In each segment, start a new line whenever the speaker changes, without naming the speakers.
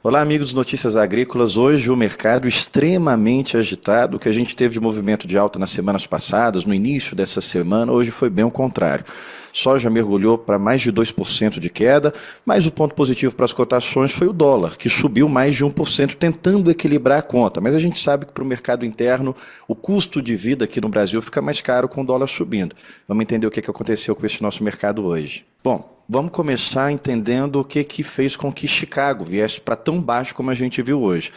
Olá, amigos de Notícias Agrícolas. Hoje o mercado extremamente agitado, o que a gente teve de movimento de alta nas semanas passadas, no início dessa semana, hoje foi bem o contrário. Soja mergulhou para mais de 2% de queda, mas o ponto positivo para as cotações foi o dólar, que subiu mais de 1%, tentando equilibrar a conta. Mas a gente sabe que para o mercado interno, o custo de vida aqui no Brasil fica mais caro com o dólar subindo. Vamos entender o que aconteceu com esse nosso mercado hoje. Bom, vamos começar entendendo o que fez com que Chicago viesse para tão baixo como a gente viu hoje.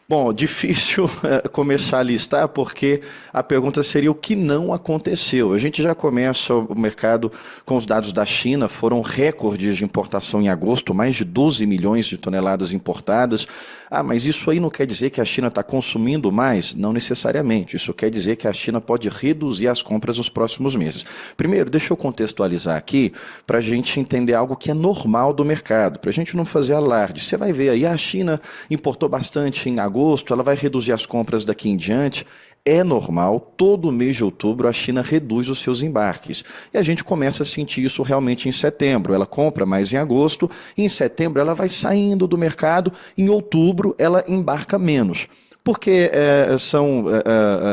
Bom, difícil começar a listar porque a pergunta seria o que não aconteceu. A gente já começa o mercado com os dados da China, foram recordes de importação em agosto, mais de 12 milhões de toneladas importadas. Ah, mas isso aí não quer dizer que a China está consumindo mais? Não necessariamente. Isso quer dizer que a China pode reduzir as compras nos próximos meses. Primeiro, deixa eu contextualizar aqui para a gente entender algo que é normal do mercado, para a gente não fazer alarde. Você vai ver aí, a China importou bastante em agosto, ela vai reduzir as compras daqui em diante. É normal, todo mês de outubro a China reduz os seus embarques. E a gente começa a sentir isso realmente em setembro. Ela compra mais em agosto, e em setembro ela vai saindo do mercado, em outubro ela embarca menos. Porque são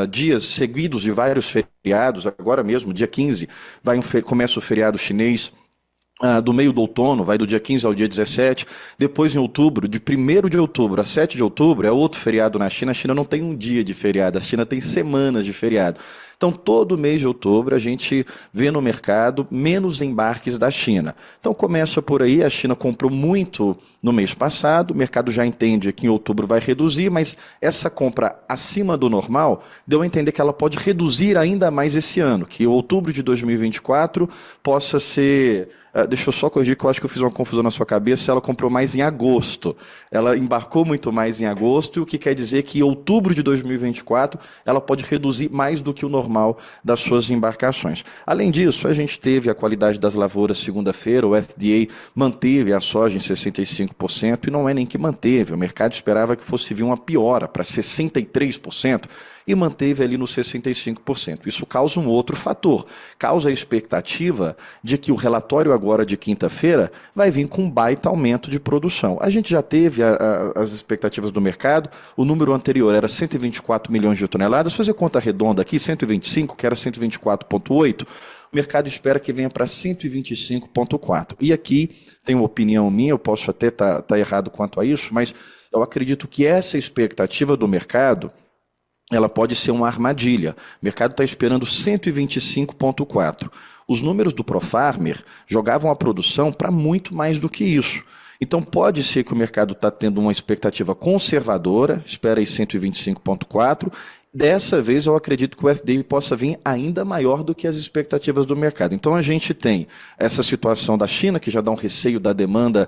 dias seguidos de vários feriados, agora mesmo, dia 15, começa o feriado chinês. Do meio do outono, vai do dia 15 ao dia 17, depois em outubro, de 1º de outubro a 7 de outubro, é outro feriado na China. A China não tem um dia de feriado, a China tem semanas de feriado. Então, todo mês de outubro, a gente vê no mercado menos embarques da China. Então, começa por aí, a China comprou muito no mês passado, o mercado já entende que em outubro vai reduzir, mas essa compra acima do normal deu a entender que ela pode reduzir ainda mais esse ano, que outubro de 2024 possa ser... Deixa eu só corrigir que eu acho que eu fiz uma confusão na sua cabeça. Ela comprou mais em agosto. Ela embarcou muito mais em agosto, o que quer dizer que em outubro de 2024 ela pode reduzir mais do que o normal das suas embarcações. Além disso, a gente teve a qualidade das lavouras segunda-feira, o FDA manteve a soja em 65% e não é nem que manteve. O mercado esperava que fosse vir uma piora para 63%. E manteve ali nos 65%. Isso causa um outro fator, causa a expectativa de que o relatório agora de quinta-feira vai vir com um baita aumento de produção. A gente já teve as expectativas do mercado, o número anterior era 124 milhões de toneladas, fazer conta redonda aqui, 125, que era 124,8, o mercado espera que venha para 125,4. E aqui tem uma opinião minha, eu posso até estar errado quanto a isso, mas eu acredito que essa expectativa do mercado ela pode ser uma armadilha. O mercado está esperando 125,4. Os números do Profarmer jogavam a produção para muito mais do que isso. Então pode ser que o mercado está tendo uma expectativa conservadora, espera aí 125,4. Dessa vez eu acredito que o FDA possa vir ainda maior do que as expectativas do mercado. Então a gente tem essa situação da China, que já dá um receio da demanda,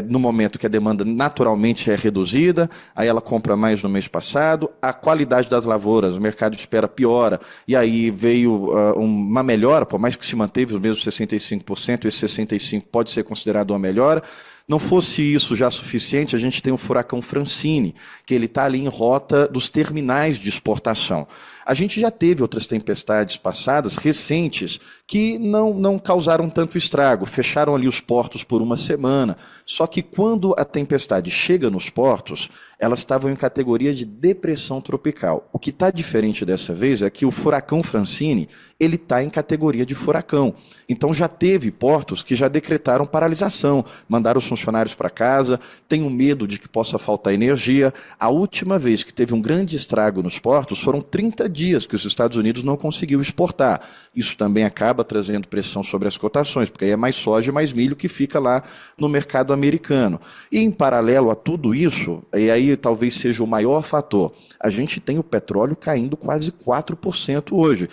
no momento que a demanda naturalmente é reduzida, aí ela compra mais no mês passado, a qualidade das lavouras, o mercado espera piora, e aí veio uma melhora, por mais que se manteve os mesmos 65%, esse 65% pode ser considerado uma melhora. Não fosse isso já suficiente, a gente tem o furacão Francine, que ele está ali em rota dos terminais de exportação. A gente já teve outras tempestades passadas, recentes, que não causaram tanto estrago, fecharam ali os portos por uma semana. Só que quando a tempestade chega nos portos, elas estavam em categoria de depressão tropical. O que está diferente dessa vez é que o furacão Francine, ele está em categoria de furacão. Então já teve portos que já decretaram paralisação, mandaram os funcionários para casa, tem um medo de que possa faltar energia. A última vez que teve um grande estrago nos portos foram 30 dias que os Estados Unidos não conseguiu exportar. Isso também acaba trazendo pressão sobre as cotações, porque aí é mais soja e mais milho que fica lá no mercado americano. E em paralelo a tudo isso, e aí talvez seja o maior fator, a gente tem o petróleo caindo quase 4% hoje.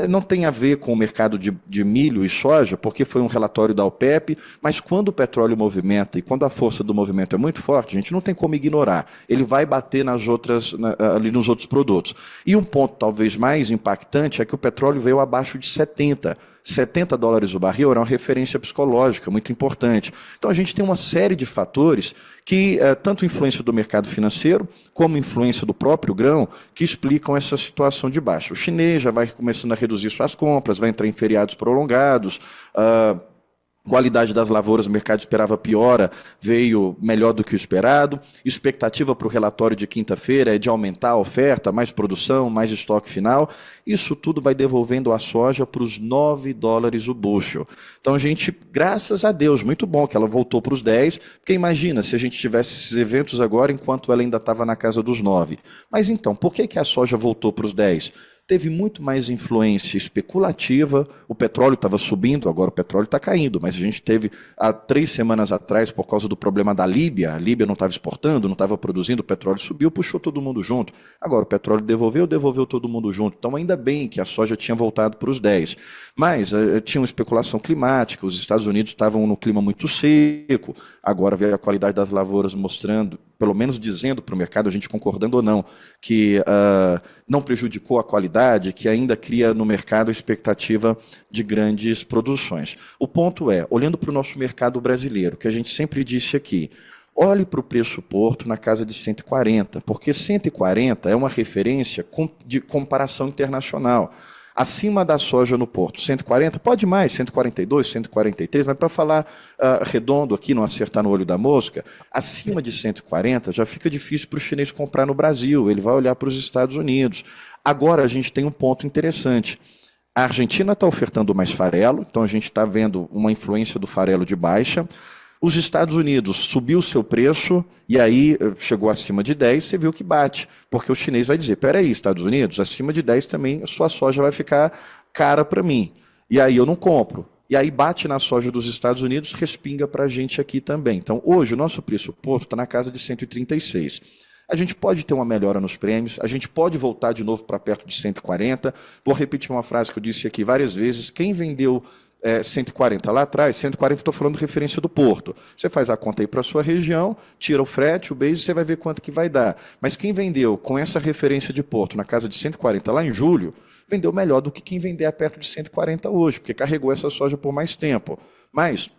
Não tem a ver com o mercado de milho e soja, porque foi um relatório da OPEP, mas quando o petróleo movimenta e quando a força do movimento é muito forte, a gente não tem como ignorar. Ele vai bater ali nos outros produtos. E um ponto talvez mais impactante é que o petróleo veio abaixo de 70 dólares o barril era uma referência psicológica muito importante. Então a gente tem uma série de fatores que, tanto influência do mercado financeiro, como influência do próprio grão, que explicam essa situação de baixa. O chinês já vai começando a reduzir suas compras, vai entrar em feriados prolongados, Qualidade das lavouras, o mercado esperava piora, veio melhor do que o esperado. Expectativa para o relatório de quinta-feira é de aumentar a oferta, mais produção, mais estoque final. Isso tudo vai devolvendo a soja para os $9 o bushel. Então a gente, graças a Deus, muito bom que ela voltou para os 10, porque imagina se a gente tivesse esses eventos agora enquanto ela ainda estava na casa dos 9. Mas então, por que a soja voltou para os 10? Teve muito mais influência especulativa, o petróleo estava subindo, agora o petróleo está caindo, mas a gente teve há 3 semanas atrás, por causa do problema da Líbia, a Líbia não estava exportando, não estava produzindo, o petróleo subiu, puxou todo mundo junto. Agora o petróleo devolveu todo mundo junto. Então ainda bem que a soja tinha voltado para os 10. Mas tinha uma especulação climática, os Estados Unidos estavam no clima muito seco, agora veio a qualidade das lavouras mostrando, pelo menos dizendo para o mercado, a gente concordando ou não, que não prejudicou a qualidade, que ainda cria no mercado a expectativa de grandes produções. O ponto é, olhando para o nosso mercado brasileiro, que a gente sempre disse aqui, olhe para o preço porto na casa de 140, porque 140 é uma referência de comparação internacional. Acima da soja no porto, 140, pode mais, 142, 143, mas para falar redondo aqui, não acertar no olho da mosca, acima de 140 já fica difícil para o chinês comprar no Brasil, ele vai olhar para os Estados Unidos. Agora a gente tem um ponto interessante. A Argentina está ofertando mais farelo, então a gente está vendo uma influência do farelo de baixa. Os Estados Unidos subiu o seu preço e aí chegou acima de 10, você viu que bate, porque o chinês vai dizer, peraí, Estados Unidos, acima de 10 também a sua soja vai ficar cara para mim, e aí eu não compro. E aí bate na soja dos Estados Unidos, respinga para a gente aqui também. Então hoje o nosso preço porto está na casa de 136. A gente pode ter uma melhora nos prêmios, a gente pode voltar de novo para perto de 140. Vou repetir uma frase que eu disse aqui várias vezes, quem vendeu 140 lá atrás, 140 estou falando de referência do porto. Você faz a conta aí para a sua região, tira o frete, o base, você vai ver quanto que vai dar. Mas quem vendeu com essa referência de porto na casa de 140 lá em julho, vendeu melhor do que quem vender a perto de 140 hoje, porque carregou essa soja por mais tempo. Mas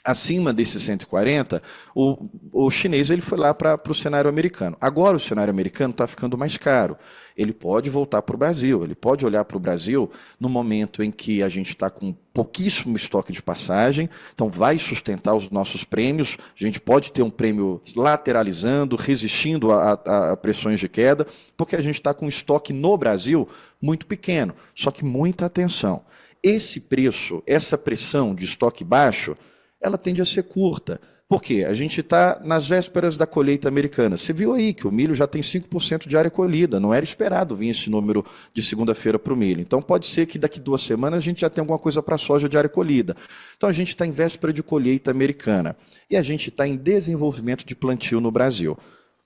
acima desses 140, o chinês ele foi lá para o cenário americano. Agora o cenário americano está ficando mais caro. Ele pode voltar para o Brasil, ele pode olhar para o Brasil no momento em que a gente está com pouquíssimo estoque de passagem, então vai sustentar os nossos prêmios, a gente pode ter um prêmio lateralizando, resistindo a pressões de queda, porque a gente está com um estoque no Brasil muito pequeno. Só que muita atenção, esse preço, essa pressão de estoque baixo, ela tende a ser curta. Por quê? A gente está nas vésperas da colheita americana. Você viu aí que o milho já tem 5% de área colhida. Não era esperado vir esse número de segunda-feira para o milho. Então pode ser que daqui 2 semanas a gente já tenha alguma coisa para a soja de área colhida. Então a gente está em véspera de colheita americana. E a gente está em desenvolvimento de plantio no Brasil.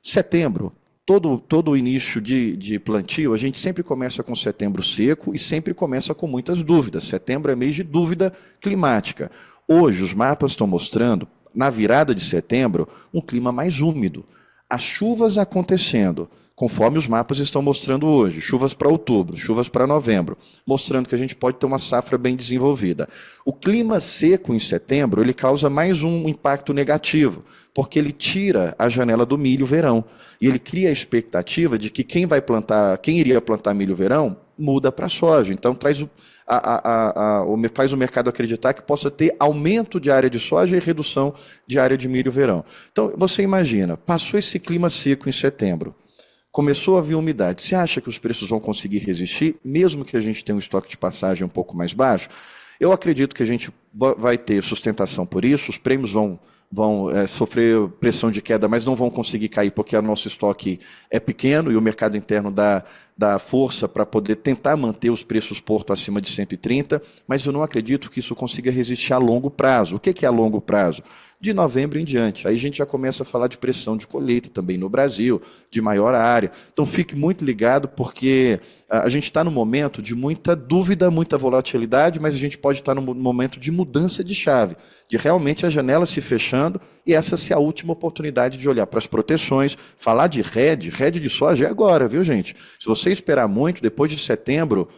Setembro, todo o início de plantio, a gente sempre começa com setembro seco e sempre começa com muitas dúvidas. Setembro é mês de dúvida climática. Hoje, os mapas estão mostrando, na virada de setembro, um clima mais úmido. As chuvas acontecendo, conforme os mapas estão mostrando hoje. Chuvas para outubro, chuvas para novembro, mostrando que a gente pode ter uma safra bem desenvolvida. O clima seco em setembro, ele causa mais um impacto negativo, porque ele tira a janela do milho-verão. E ele cria a expectativa de que quem iria plantar milho-verão, muda para a soja. Então, faz o mercado acreditar que possa ter aumento de área de soja e redução de área de milho-verão. Então, você imagina, passou esse clima seco em setembro, começou a vir umidade, você acha que os preços vão conseguir resistir, mesmo que a gente tenha um estoque de passagem um pouco mais baixo? Eu acredito que a gente vai ter sustentação por isso, os prêmios vão sofrer pressão de queda, mas não vão conseguir cair porque o nosso estoque é pequeno e o mercado interno dá força para poder tentar manter os preços porto acima de 130, mas eu não acredito que isso consiga resistir a longo prazo. O que é a longo prazo? De novembro em diante. Aí a gente já começa a falar de pressão de colheita também no Brasil, de maior área. Então fique muito ligado, porque a gente está num momento de muita dúvida, muita volatilidade, mas a gente pode estar num momento de mudança de chave, de realmente a janela se fechando e essa ser a última oportunidade de olhar para as proteções, falar de hedge de soja é agora, viu gente? Se você esperar muito, depois de setembro,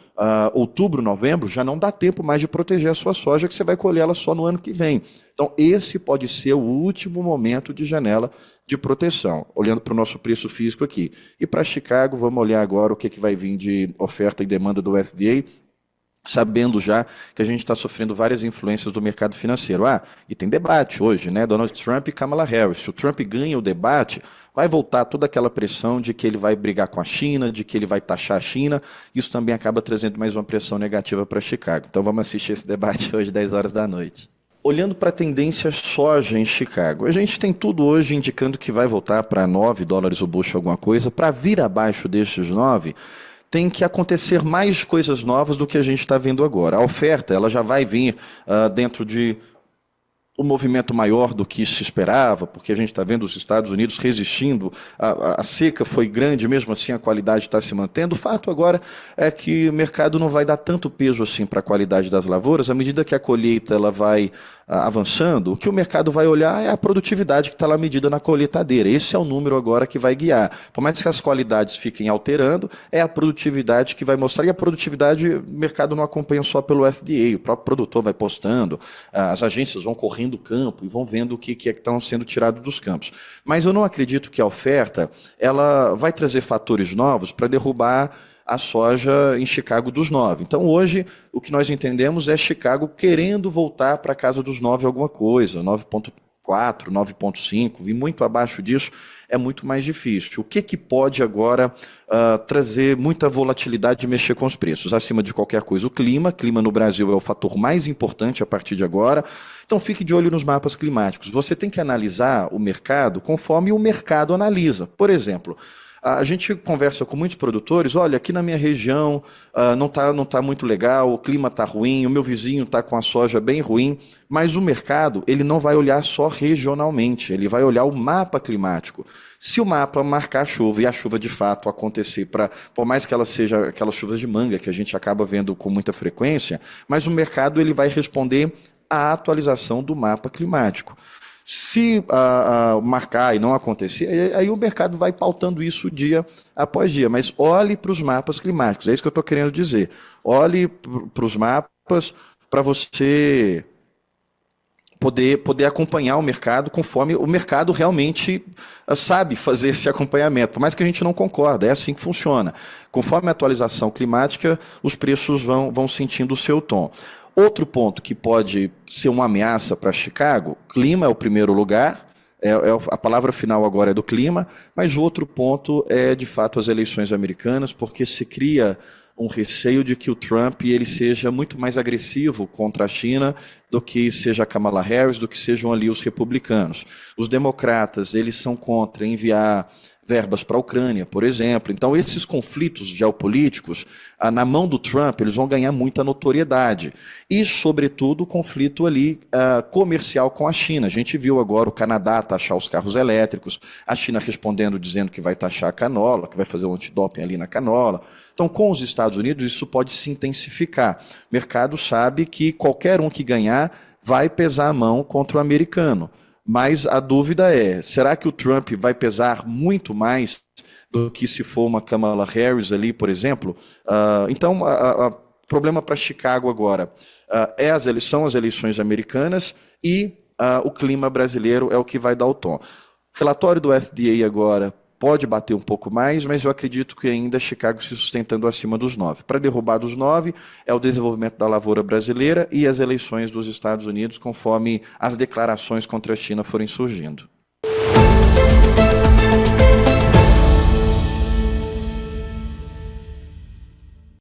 outubro, novembro, já não dá tempo mais de proteger a sua soja, que você vai colher ela só no ano que vem. Então, esse pode ser o último momento de janela de proteção, olhando para o nosso preço físico aqui. E para Chicago, vamos olhar agora o que vai vir de oferta e demanda do USDA. sabendo já que a gente está sofrendo várias influências do mercado financeiro. E tem debate hoje, né? Donald Trump e Kamala Harris. Se o Trump ganha o debate, vai voltar toda aquela pressão de que ele vai brigar com a China, de que ele vai taxar a China. Isso também acaba trazendo mais uma pressão negativa para Chicago. Então vamos assistir esse debate hoje, 10 horas da noite. Olhando para a tendência soja em Chicago, a gente tem tudo hoje indicando que vai voltar para $9 o bushel alguma coisa. Para vir abaixo destes 9, tem que acontecer mais coisas novas do que a gente está vendo agora. A oferta ela já vai vir dentro de um movimento maior do que se esperava, porque a gente está vendo os Estados Unidos resistindo, a seca foi grande, mesmo assim a qualidade está se mantendo. O fato agora é que o mercado não vai dar tanto peso assim para a qualidade das lavouras, à medida que a colheita ela vai avançando, o que o mercado vai olhar é a produtividade que está lá medida na colheitadeira. Esse é o número agora que vai guiar. Por mais que as qualidades fiquem alterando, é a produtividade que vai mostrar, e a produtividade o mercado não acompanha só pelo USDA, o próprio produtor vai postando, as agências vão correndo o campo e vão vendo o que é que estão sendo tirado dos campos. Mas eu não acredito que a oferta ela vai trazer fatores novos para derrubar a soja em Chicago dos 9. Então hoje o que nós entendemos é Chicago querendo voltar para a casa dos 9 alguma coisa, 9,4, 9,5, e muito abaixo disso é muito mais difícil. O que pode agora trazer muita volatilidade e mexer com os preços? Acima de qualquer coisa, o clima. Clima no Brasil é o fator mais importante a partir de agora. Então fique de olho nos mapas climáticos. Você tem que analisar o mercado conforme o mercado analisa. Por exemplo, a gente conversa com muitos produtores, olha, aqui na minha região não tá muito legal, o clima está ruim, o meu vizinho está com a soja bem ruim, mas o mercado ele não vai olhar só regionalmente, ele vai olhar o mapa climático. Se o mapa marcar a chuva e a chuva de fato acontecer, por mais que ela seja aquelas chuvas de manga que a gente acaba vendo com muita frequência, mas o mercado ele vai responder à atualização do mapa climático. Se marcar e não acontecer, aí o mercado vai pautando isso dia após dia. Mas olhe para os mapas climáticos, é isso que eu estou querendo dizer. Olhe para os mapas para você poder acompanhar o mercado conforme o mercado realmente sabe fazer esse acompanhamento. Por mais que a gente não concorda, é assim que funciona. Conforme a atualização climática, os preços vão sentindo o seu tom. Outro ponto que pode ser uma ameaça para Chicago, clima é o primeiro lugar, a palavra final agora é do clima, mas o outro ponto é, de fato, as eleições americanas, porque se cria um receio de que o Trump ele seja muito mais agressivo contra a China do que seja a Kamala Harris, do que sejam ali os republicanos. Os democratas, eles são contra enviar verbas para a Ucrânia, por exemplo. Então, esses conflitos geopolíticos, na mão do Trump, eles vão ganhar muita notoriedade. E, sobretudo, o conflito ali comercial com a China. A gente viu agora o Canadá taxar os carros elétricos, a China respondendo, dizendo que vai taxar a canola, que vai fazer um antidoping ali na canola. Então, com os Estados Unidos, isso pode se intensificar. O mercado sabe que qualquer um que ganhar vai pesar a mão contra o americano. Mas a dúvida é, será que o Trump vai pesar muito mais do que se for uma Kamala Harris ali, por exemplo? Então, o problema para Chicago agora são as eleições americanas e o clima brasileiro é o que vai dar o tom. Relatório do FDA agora pode bater um pouco mais, mas eu acredito que ainda Chicago se sustentando acima dos 9. Para derrubar dos 9 é o desenvolvimento da lavoura brasileira e as eleições dos Estados Unidos, conforme as declarações contra a China forem surgindo.